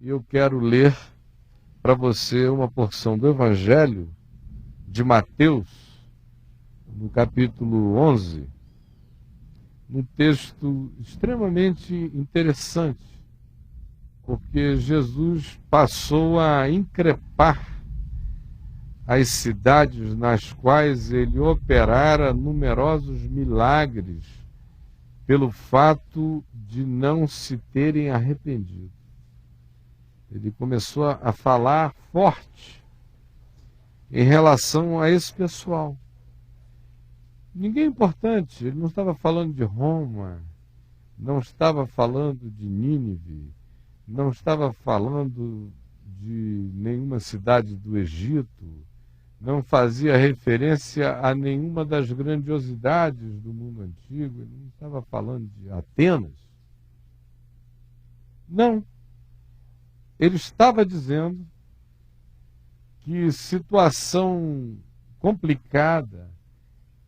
e eu quero ler para você uma porção do Evangelho de Mateus, no capítulo 11, um texto extremamente interessante, porque Jesus passou a increpar as cidades nas quais ele operara numerosos milagres pelo fato de não se terem arrependido. Ele começou a falar forte em relação a esse pessoal. Ninguém é importante, ele não estava falando de Roma, não estava falando de Nínive, não estava falando de nenhuma cidade do Egito, não fazia referência a nenhuma das grandiosidades do mundo antigo, ele não estava falando de Atenas. Não. Ele estava dizendo que situação complicada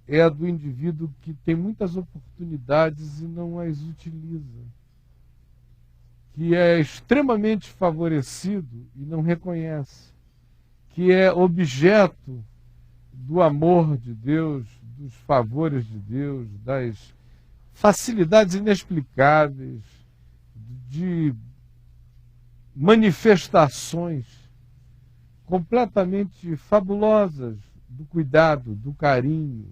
é a do indivíduo que tem muitas oportunidades e não as utiliza, que é extremamente favorecido e não reconhece, que é objeto do amor de Deus, dos favores de Deus, das facilidades inexplicáveis, de manifestações completamente fabulosas do cuidado, do carinho,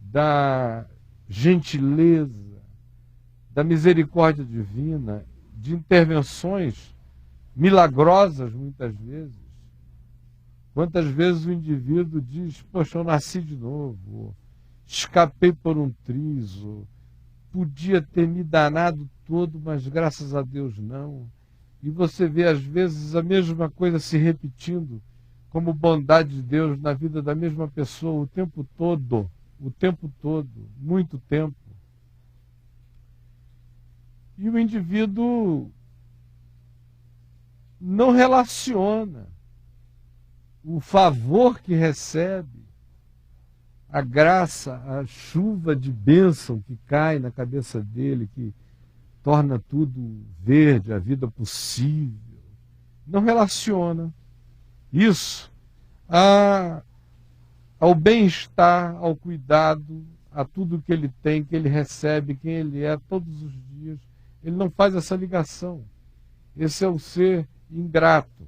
da gentileza, da misericórdia divina, de intervenções milagrosas muitas vezes. Quantas vezes o indivíduo diz, poxa, eu nasci de novo, escapei por um trizo, podia ter me danado todo, mas graças a Deus não. E você vê às vezes a mesma coisa se repetindo, como bondade de Deus na vida da mesma pessoa o tempo todo, muito tempo. E o indivíduo não relaciona o favor que recebe, a graça, a chuva de bênção que cai na cabeça dele, que torna tudo verde, a vida possível. Não relaciona isso ao bem-estar, ao cuidado, a tudo que ele tem, que ele recebe, quem ele é todos os dias. Ele não faz essa ligação. Esse é o ser ingrato,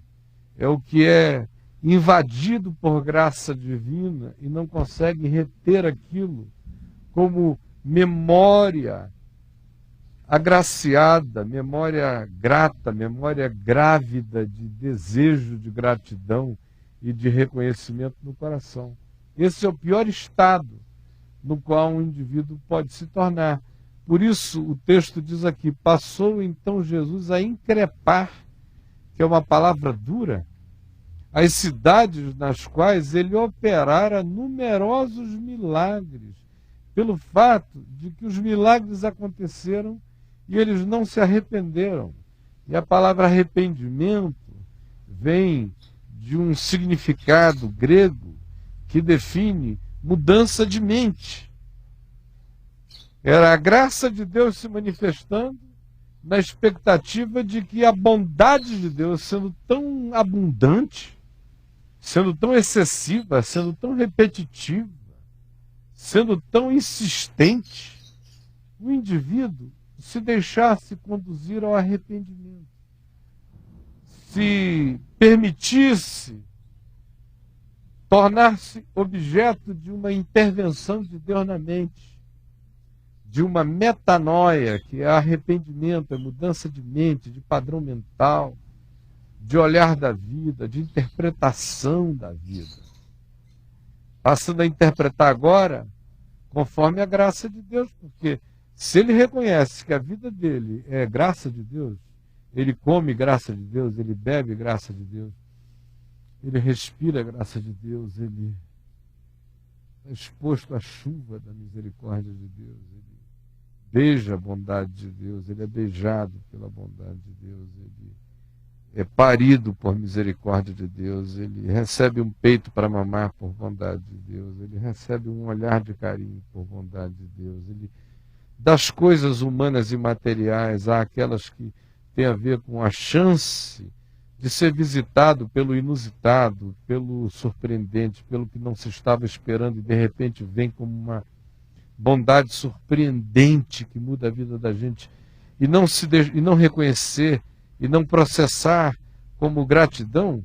é o que é invadido por graça divina e não consegue reter aquilo como memória agraciada, memória grata, memória grávida de desejo de gratidão e de reconhecimento no coração. Esse é o pior estado no qual um indivíduo pode se tornar. Por isso o texto diz aqui, passou então Jesus a increpar, que é uma palavra dura, as cidades nas quais ele operara numerosos milagres, pelo fato de que os milagres aconteceram e eles não se arrependeram. E a palavra arrependimento vem de um significado grego que define mudança de mente. Era a graça de Deus se manifestando na expectativa de que a bondade de Deus, sendo tão abundante, sendo tão excessiva, sendo tão repetitiva, sendo tão insistente, o indivíduo se deixasse conduzir ao arrependimento, se permitisse tornar-se objeto de uma intervenção de Deus na mente, de uma metanoia, que é arrependimento, é mudança de mente, de padrão mental, de olhar da vida, de interpretação da vida. Passando a interpretar agora conforme a graça de Deus, porque se ele reconhece que a vida dele é graça de Deus, ele come graça de Deus, ele bebe graça de Deus, ele respira graça de Deus, ele é exposto à chuva da misericórdia de Deus, ele beija a bondade de Deus, ele é beijado pela bondade de Deus, ele é parido por misericórdia de Deus, ele recebe um peito para mamar por bondade de Deus, ele recebe um olhar de carinho por bondade de Deus, ele, das coisas humanas e materiais, há aquelas que tem a ver com a chance de ser visitado pelo inusitado, pelo surpreendente, pelo que não se estava esperando e de repente vem como uma bondade surpreendente que muda a vida da gente, e não reconhecer e não processar como gratidão,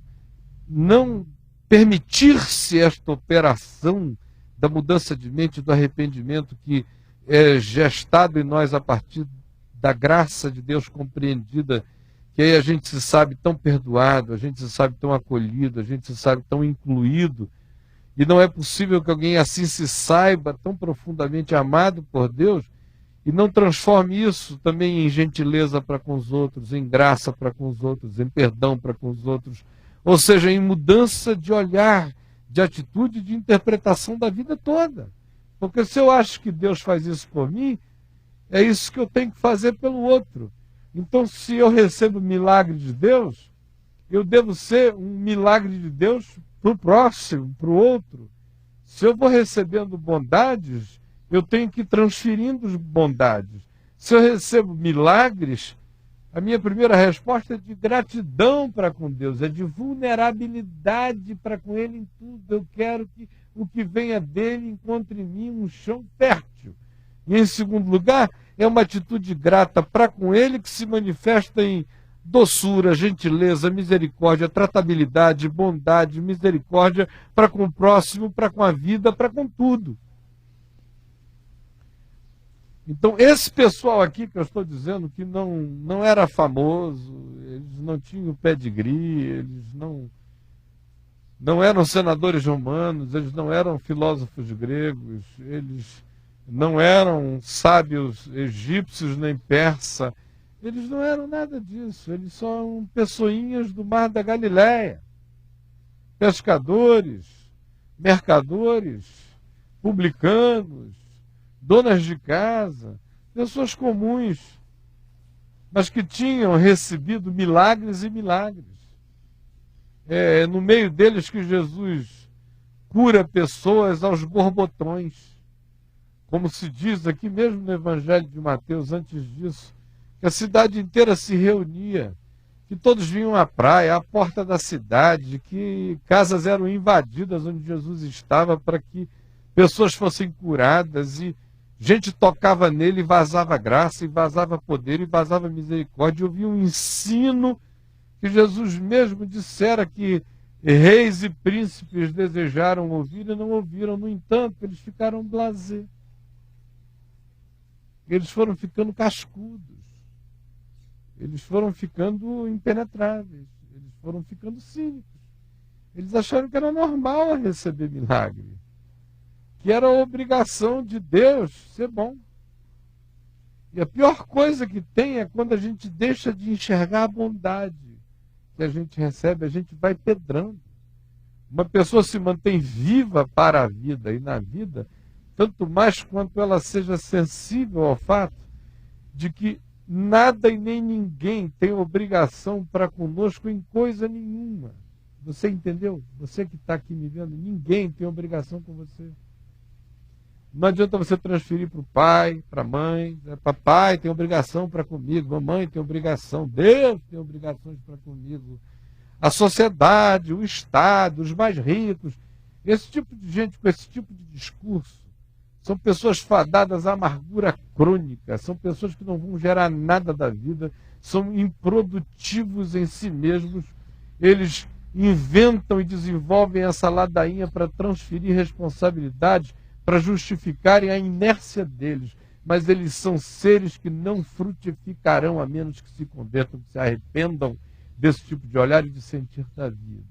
não permitir-se esta operação da mudança de mente, do arrependimento que é gestado em nós a partir da graça de Deus compreendida, que aí a gente se sabe tão perdoado, a gente se sabe tão acolhido, a gente se sabe tão incluído. E não é possível que alguém assim se saiba tão profundamente amado por Deus e não transforme isso também em gentileza para com os outros, em graça para com os outros, em perdão para com os outros, ou seja, em mudança de olhar, de atitude, de interpretação da vida toda. Porque se eu acho que Deus faz isso por mim, é isso que eu tenho que fazer pelo outro. Então, se eu recebo milagre de Deus, eu devo ser um milagre de Deus para o próximo, para o outro. Se eu vou recebendo bondades, eu tenho que ir transferindo bondades. Se eu recebo milagres, a minha primeira resposta é de gratidão para com Deus, é de vulnerabilidade para com Ele em tudo. Eu quero que o que venha dele encontre em mim um chão fértil. E em segundo lugar, é uma atitude grata para com Ele que se manifesta em doçura, gentileza, misericórdia, tratabilidade, bondade, misericórdia para com o próximo, para com a vida, para com tudo. Então, esse pessoal aqui que eu estou dizendo que não era famoso, eles não tinham pedigree, eles não eram senadores romanos, eles não eram filósofos gregos, eles não eram sábios egípcios nem persa, eles não eram nada disso, eles são pessoinhas do mar da Galileia, pescadores, mercadores, publicanos, donas de casa, pessoas comuns, mas que tinham recebido milagres e milagres. É no meio deles que Jesus cura pessoas aos borbotões. Como se diz aqui mesmo no Evangelho de Mateus, antes disso, que a cidade inteira se reunia, que todos vinham à praia, à porta da cidade, que casas eram invadidas onde Jesus estava para que pessoas fossem curadas, e gente tocava nele e vazava graça, e vazava poder, e vazava misericórdia. Eu vi um ensino que Jesus mesmo dissera que reis e príncipes desejaram ouvir e não ouviram. No entanto, eles ficaram blasé. Eles foram ficando cascudos. Eles foram ficando impenetráveis. Eles foram ficando cínicos. Eles acharam que era normal receber milagre, que era a obrigação de Deus ser bom. E a pior coisa que tem é quando a gente deixa de enxergar a bondade que a gente recebe, a gente vai pedrando. Uma pessoa se mantém viva para a vida e na vida, tanto mais quanto ela seja sensível ao fato de que nada e nem ninguém tem obrigação para conosco em coisa nenhuma. Você entendeu? Você que está aqui me vendo, ninguém tem obrigação com você. Não adianta você transferir para o pai, para a mãe. Papai tem obrigação para comigo, mamãe tem obrigação, Deus tem obrigações para comigo. A sociedade, o Estado, os mais ricos. Esse tipo de gente com esse tipo de discurso são pessoas fadadas à amargura crônica, são pessoas que não vão gerar nada da vida, são improdutivos em si mesmos. Eles inventam e desenvolvem essa ladainha para transferir responsabilidades, para justificarem a inércia deles, mas eles são seres que não frutificarão a menos que se convertam, que se arrependam desse tipo de olhar e de sentir da vida.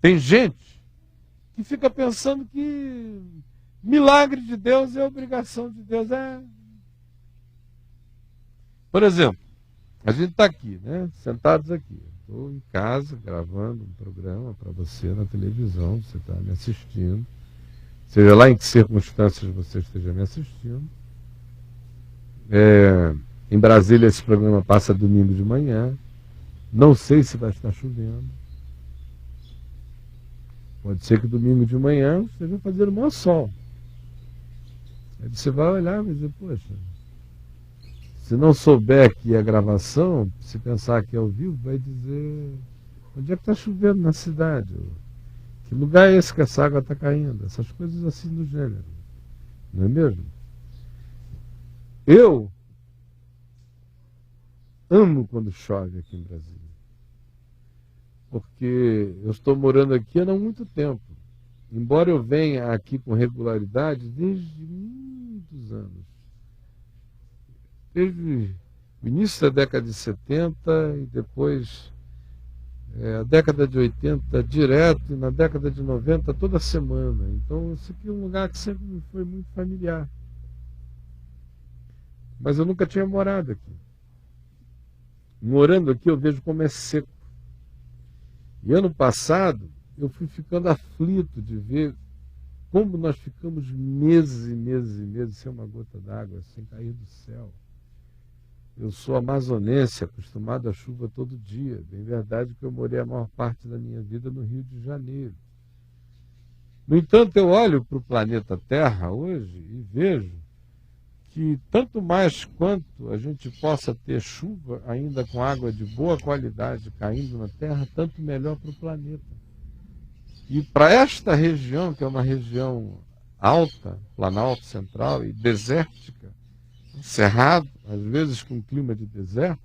Tem gente que fica pensando que milagre de Deus é obrigação de Deus. Por exemplo, a gente está aqui, né, sentados aqui. Estou em casa gravando um programa para você na televisão, você está me assistindo. Seja lá em que circunstâncias você esteja me assistindo. Em Brasília esse programa passa domingo de manhã. Não sei se vai estar chovendo. Pode ser que domingo de manhã esteja fazendo o maior sol. Aí você vai olhar e vai dizer, poxa, Se não souber que é gravação, se pensar que é ao vivo, vai dizer onde é que está chovendo na cidade, que lugar é esse que essa água está caindo, essas coisas assim do gênero, não é mesmo? Eu amo quando chove aqui em Brasília, porque eu estou morando aqui há não muito tempo, embora eu venha aqui com regularidade desde muitos anos. Desde o início da década de 70 e depois a década de 80 direto e na década de 90 toda semana. Então esse aqui é um lugar que sempre me foi muito familiar. Mas eu nunca tinha morado aqui. Morando aqui eu vejo como é seco. E ano passado eu fui ficando aflito de ver como nós ficamos meses e meses e meses sem uma gota d'água, sem cair do céu. Eu sou amazonense, acostumado à chuva todo dia. Bem verdade que eu morei a maior parte da minha vida no Rio de Janeiro. No entanto, eu olho para o planeta Terra hoje e vejo que tanto mais quanto a gente possa ter chuva, ainda com água de boa qualidade caindo na Terra, tanto melhor para o planeta. E para esta região, que é uma região alta, Planalto Central e desértica, cerrado, às vezes com clima de deserto,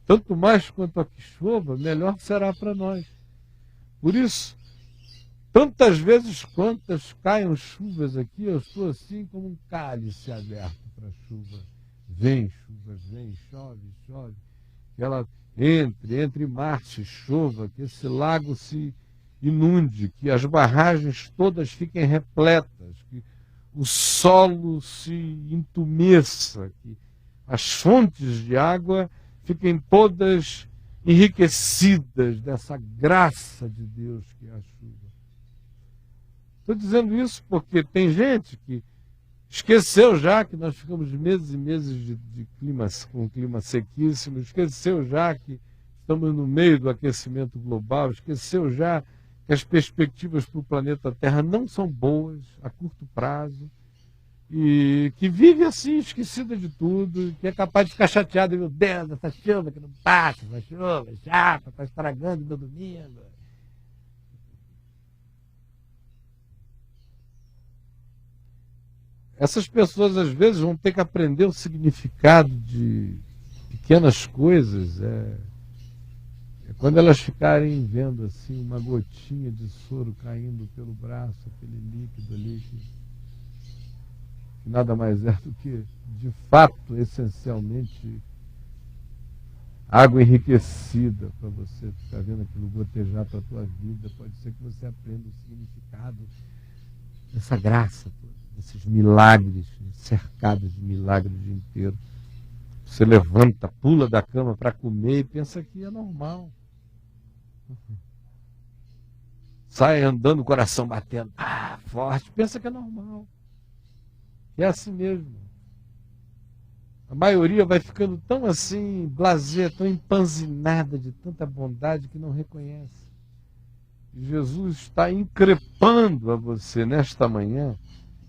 tanto mais quanto aqui chova, melhor será para nós. Por isso, tantas vezes quantas caiam chuvas aqui, eu estou assim como um cálice aberto para a chuva. Vem, chove, chove. Que ela entre março e chova, que esse lago se inunde, que as barragens todas fiquem repletas, que o solo se entumeça, que as fontes de água fiquem todas enriquecidas dessa graça de Deus que é a chuva. Estou dizendo isso porque tem gente que esqueceu já que nós ficamos meses e meses com clima sequíssimo, esqueceu já que estamos no meio do aquecimento global, esqueceu já que as perspectivas para o planeta Terra não são boas a curto prazo, e que vive assim, esquecida de tudo, que é capaz de ficar chateado, meu Deus, essa chuva que não passa, essa chuva chata, está estragando meu domingo. Essas pessoas às vezes vão ter que aprender o significado de pequenas coisas, quando elas ficarem vendo assim uma gotinha de soro caindo pelo braço, aquele líquido ali que nada mais é do que, de fato, essencialmente, água enriquecida para você ficar vendo aquilo gotejar para a tua vida. Pode ser que você aprenda o significado dessa graça toda, desses milagres, cercados de milagres o dia inteiro. Você levanta, pula da cama para comer e pensa que é normal. Sai andando, o coração batendo, forte, pensa que é normal. E é assim mesmo. A maioria vai ficando tão assim, blasé, tão empanzinada de tanta bondade que não reconhece. E Jesus está increpando a você nesta manhã,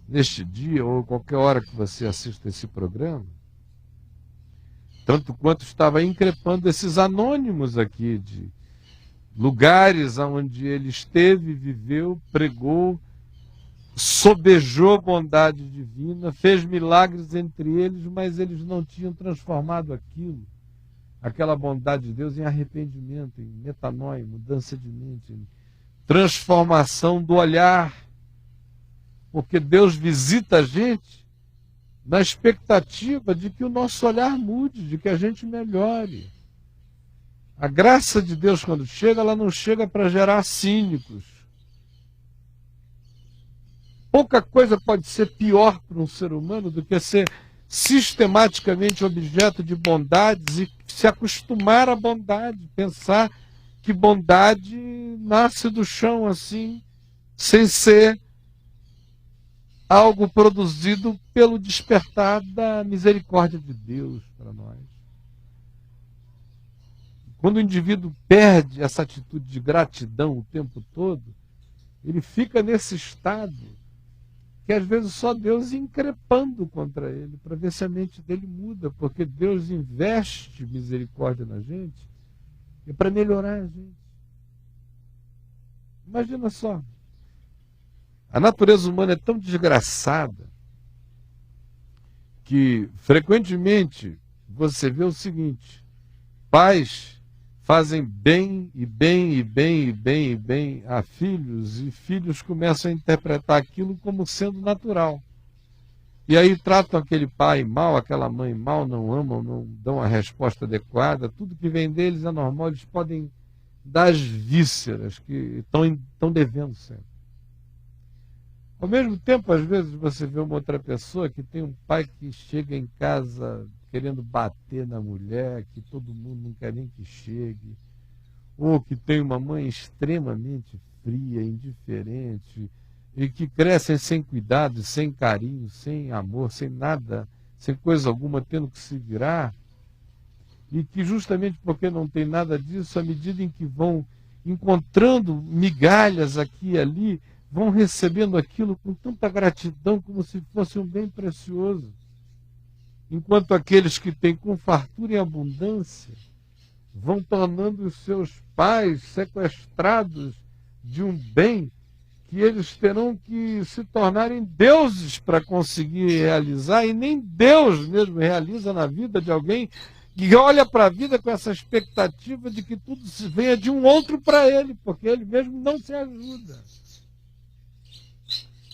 neste dia, ou qualquer hora que você assista esse programa, tanto quanto estava increpando esses anônimos aqui de lugares onde ele esteve, viveu, pregou, sobejou bondade divina, fez milagres entre eles, mas eles não tinham transformado aquela bondade de Deus, em arrependimento, em metanoia, mudança de mente, em transformação do olhar. Porque Deus visita a gente na expectativa de que o nosso olhar mude, de que a gente melhore. A graça de Deus, quando chega, ela não chega para gerar cínicos. Pouca coisa pode ser pior para um ser humano do que ser sistematicamente objeto de bondades e se acostumar à bondade, pensar que bondade nasce do chão assim, sem ser algo produzido pelo despertar da misericórdia de Deus para nós. Quando o indivíduo perde essa atitude de gratidão o tempo todo, ele fica nesse estado que às vezes só Deus increpando contra ele, para ver se a mente dele muda, porque Deus investe misericórdia na gente é para melhorar a gente. Imagina só, a natureza humana é tão desgraçada que frequentemente você vê o seguinte: pais fazem bem e bem e bem e bem e bem a filhos, e filhos começam a interpretar aquilo como sendo natural. E aí tratam aquele pai mal, aquela mãe mal, não amam, não dão a resposta adequada, tudo que vem deles é normal, eles podem dar as vísceras que estão devendo sempre. Ao mesmo tempo, às vezes, você vê uma outra pessoa que tem um pai que chega em casa querendo bater na mulher, que todo mundo não quer nem que chegue, ou que tem uma mãe extremamente fria, indiferente, e que crescem sem cuidado, sem carinho, sem amor, sem nada, sem coisa alguma, tendo que se virar, e que justamente porque não tem nada disso, à medida em que vão encontrando migalhas aqui e ali, vão recebendo aquilo com tanta gratidão, como se fosse um bem precioso. Enquanto aqueles que têm com fartura e abundância vão tornando os seus pais sequestrados de um bem que eles terão que se tornarem deuses para conseguir realizar, e nem Deus mesmo realiza na vida de alguém que olha para a vida com essa expectativa de que tudo se venha de um outro para ele, porque ele mesmo não se ajuda.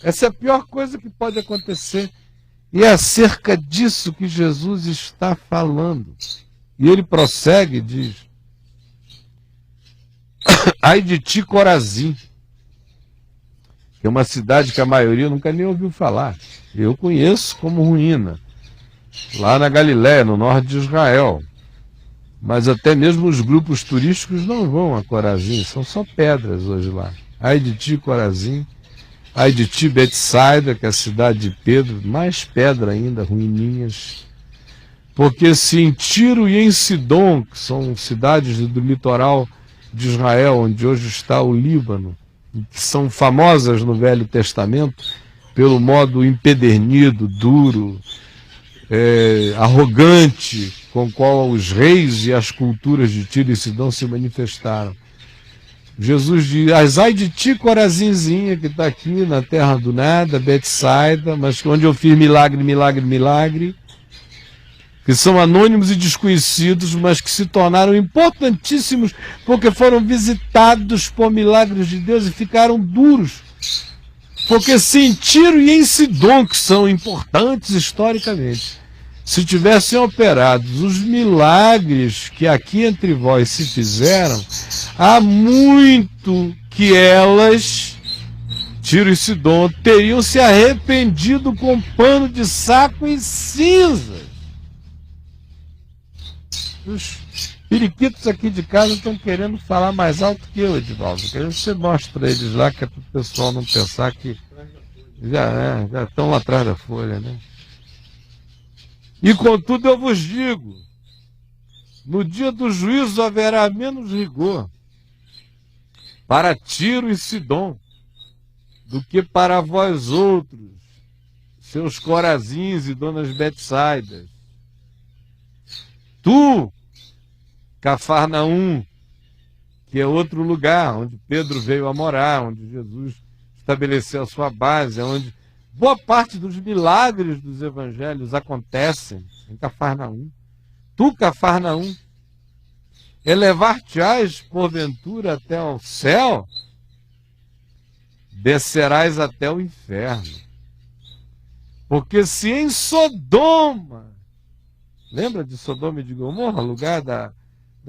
Essa é a pior coisa que pode acontecer. E é acerca disso que Jesus está falando. E ele prossegue e diz: ai de ti, Corazim, que é uma cidade que a maioria nunca nem ouviu falar. Eu conheço como ruína, lá na Galiléia, no norte de Israel. Mas até mesmo os grupos turísticos não vão a Corazim, são só pedras hoje lá. Ai de ti, Corazim. Ai de ti, Betsaida, que é a cidade de Pedro, mais pedra ainda, ruininhas. Porque se em Tiro e em Sidom, que são cidades do litoral de Israel, onde hoje está o Líbano, que são famosas no Velho Testamento pelo modo empedernido, duro, arrogante, com o qual os reis e as culturas de Tiro e Sidom se manifestaram. Jesus diz: ai de ti, Corazinzinha, que está aqui na terra do nada, Betsaida, mas onde eu fiz milagre, milagre, milagre, que são anônimos e desconhecidos, mas que se tornaram importantíssimos porque foram visitados por milagres de Deus e ficaram duros. Porque se em Tiro e em Sidom, que são importantes historicamente, se tivessem operado os milagres que aqui entre vós se fizeram, há muito que elas, Tiro e Sidom, teriam se arrependido com pano de saco e cinzas. Os periquitos aqui de casa estão querendo falar mais alto que eu, Edivaldo. Querendo que você mostre para eles lá, que é para o pessoal não pensar que já estão lá atrás da folha, né? E contudo eu vos digo, no dia do juízo haverá menos rigor para Tiro e Sidom do que para vós outros, seus Corazins e donas Betsaidas. Tu, Cafarnaum, que é outro lugar onde Pedro veio a morar, onde Jesus estabeleceu a sua base, onde boa parte dos milagres dos evangelhos acontecem em Cafarnaum. Tu, Cafarnaum, elevar-te-ás porventura até ao céu, descerás até o inferno. Porque se em Sodoma, lembra de Sodoma e de Gomorra, lugar da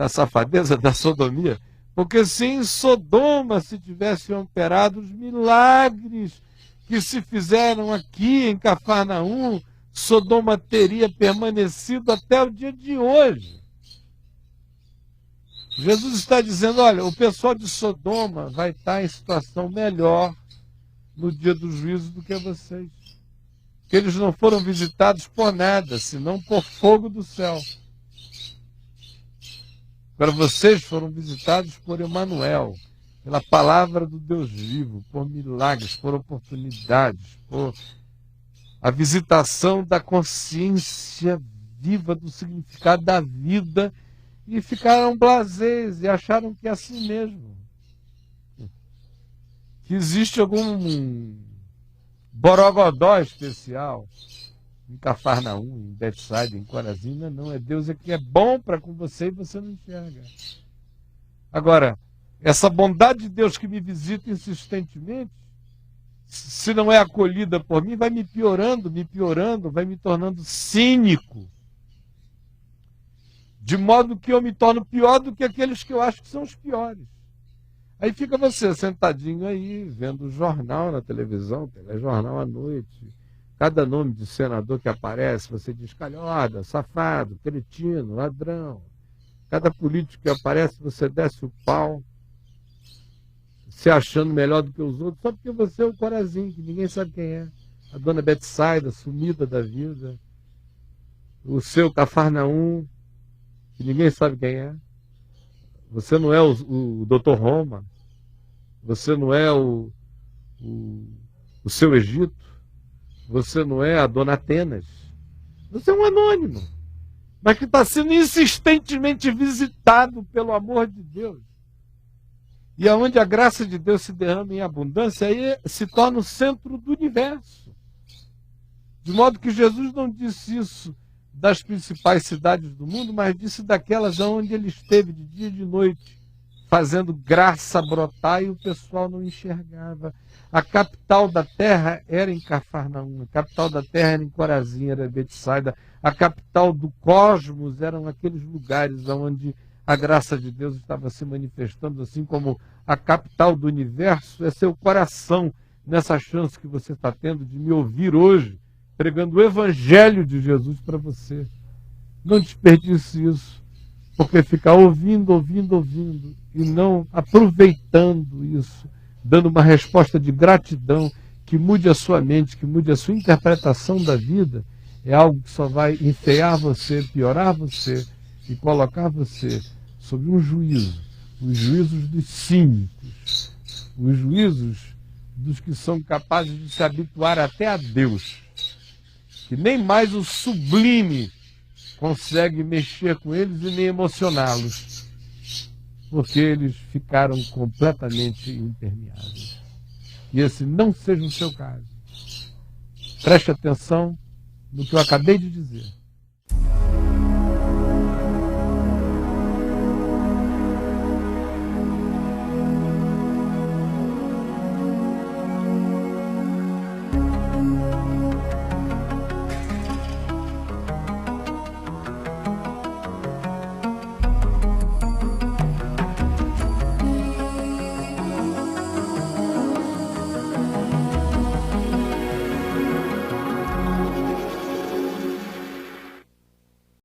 safadeza, da sodomia? Porque se em Sodoma se tivessem operado os milagres que se fizeram aqui em Cafarnaum, Sodoma teria permanecido até o dia de hoje. Jesus está dizendo: olha, o pessoal de Sodoma vai estar em situação melhor no dia do juízo do que vocês. Que eles não foram visitados por nada, senão por fogo do céu. Agora vocês foram visitados por Emanuel, pela palavra do Deus vivo, por milagres, por oportunidades, por a visitação da consciência viva do significado da vida, e ficaram blasés e acharam que é assim mesmo. Que existe algum borogodó especial em Cafarnaum, em Betsaida, em Corazim. Não, é Deus é que é bom para com você e você não enxerga. Agora, essa bondade de Deus que me visita insistentemente, se não é acolhida por mim, vai me piorando, vai me tornando cínico. De modo que eu me torno pior do que aqueles que eu acho que são os piores. Aí fica você sentadinho aí, vendo o jornal na televisão, telejornal à noite. Cada nome de senador que aparece, você diz calhorda, safado, cretino, ladrão. Cada político que aparece, você desce o pau, se achando melhor do que os outros, só porque você é o Corazim, que ninguém sabe quem é. A dona Betsaida, sumida da vida. O seu Cafarnaum, que ninguém sabe quem é. Você não é o Dr. Roma. Você não é o seu Egito. Você não é a dona Atenas. Você é um anônimo, mas que está sendo insistentemente visitado pelo amor de Deus. E aonde a graça de Deus se derrama em abundância, aí se torna o centro do universo. De modo que Jesus não disse isso das principais cidades do mundo, mas disse daquelas onde ele esteve de dia e de noite, fazendo graça brotar e o pessoal não enxergava. A capital da terra era em Cafarnaum, a capital da terra era em Corazim, era Betsaida, a capital do cosmos eram aqueles lugares onde a graça de Deus estava se manifestando, assim como a capital do universo é seu coração, nessa chance que você está tendo de me ouvir hoje, pregando o evangelho de Jesus para você. Não desperdice isso, porque ficar ouvindo e não aproveitando isso, dando uma resposta de gratidão que mude a sua mente, que mude a sua interpretação da vida, é algo que só vai enfeiar você, piorar você e colocar você sob um juízo, os juízos dos cínicos, os juízos dos que são capazes de se habituar até a Deus, que nem mais o sublime consegue mexer com eles e nem emocioná-los, porque eles ficaram completamente impermeáveis. E esse não seja o seu caso. Preste atenção no que eu acabei de dizer.